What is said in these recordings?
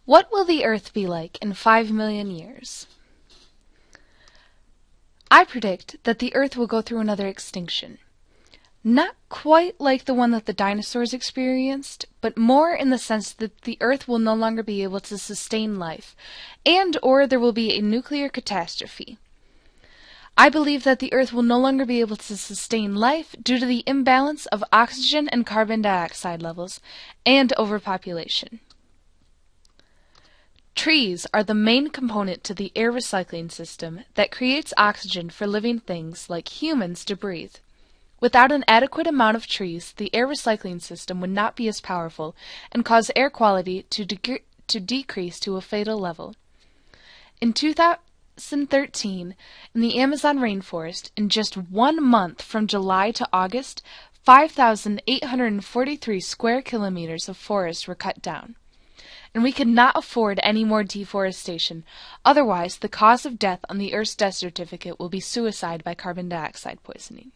What will the Earth be like in 5 million years? I predict that the Earth will go through another extinction. Not quite like the one that the dinosaurs experienced, but more in the sense that the Earth will no longer be able to sustain life, and/or there will be a nuclear catastrophe. I believe that the Earth will no longer be able to sustain life due to the imbalance of oxygen and carbon dioxide levels and overpopulation. Trees are the main component to the air recycling system that creates oxygen for living things like humans to breathe. Without an adequate amount of trees, the air recycling system would not be as powerful and cause air quality to decrease to a fatal level. In 2013, in the Amazon rainforest, in just 1 month from July to August, 5,843 square kilometers of forest were cut down. And we could not afford any more deforestation. Otherwise, the cause of death on the Earth's death certificate will be suicide by carbon dioxide poisoning.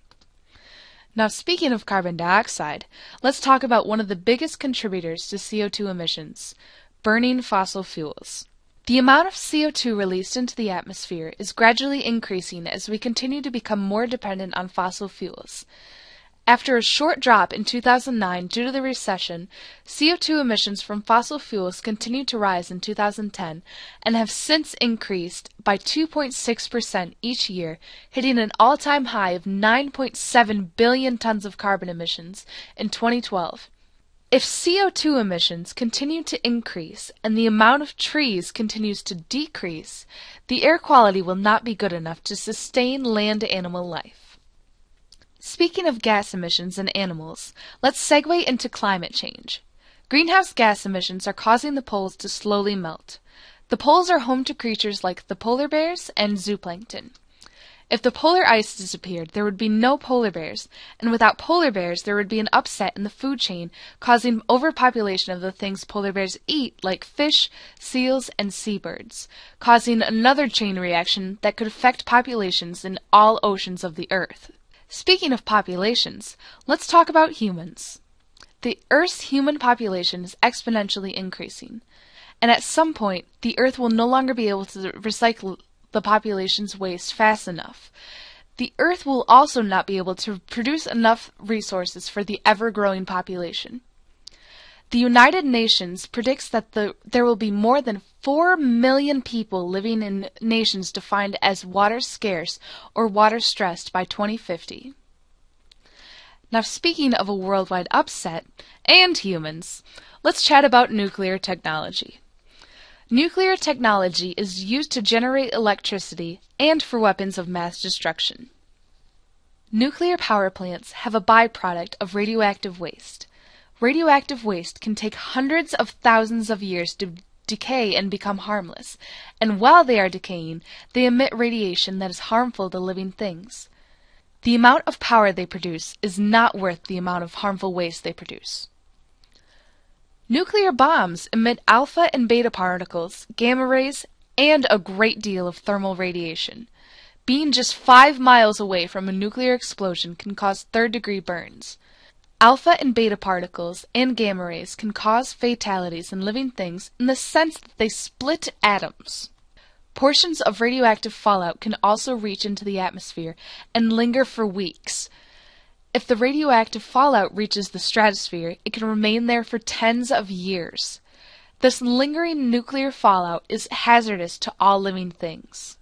Now, speaking of carbon dioxide, let's talk about one of the biggest contributors to CO2 emissions, burning fossil fuels. The amount of CO2 released into the atmosphere is gradually increasing as we continue to become more dependent on fossil fuels. After a short drop in 2009 due to the recession, CO2 emissions from fossil fuels continued to rise in 2010 and have since increased by 2.6% each year, hitting an all-time high of 9.7 billion tons of carbon emissions in 2012. If CO2 emissions continue to increase and the amount of trees continues to decrease, the air quality will not be good enough to sustain land animal life. Speaking of gas emissions and animals, let's segue into climate change. Greenhouse gas emissions are causing the poles to slowly melt. The poles are home to creatures like the polar bears and zooplankton. If the polar ice disappeared, there would be no polar bears, and without polar bears, there would be an upset in the food chain, causing overpopulation of the things polar bears eat, like fish, seals, and seabirds, causing another chain reaction that could affect populations in all oceans of the Earth. Speaking of populations, let's talk about humans. The Earth's human population is exponentially increasing, and at some point, the Earth will no longer be able to recycle the population's waste fast enough. The Earth will also not be able to produce enough resources for the ever-growing population. The United Nations predicts that there will be more than 4 million people living in nations defined as water scarce or water stressed by 2050. Now, speaking of a worldwide upset, and humans, let's chat about nuclear technology. Nuclear technology is used to generate electricity and for weapons of mass destruction. Nuclear power plants have a byproduct of radioactive waste. Radioactive waste can take hundreds of thousands of years to decay and become harmless, and while they are decaying, they emit radiation that is harmful to living things. The amount of power they produce is not worth the amount of harmful waste they produce. Nuclear bombs emit alpha and beta particles, gamma rays, and a great deal of thermal radiation. Being just 5 miles away from a nuclear explosion can cause third-degree burns. Alpha and beta particles and gamma rays can cause fatalities in living things in the sense that they split atoms. Portions of radioactive fallout can also reach into the atmosphere and linger for weeks. If the radioactive fallout reaches the stratosphere, it can remain there for tens of years. This lingering nuclear fallout is hazardous to all living things.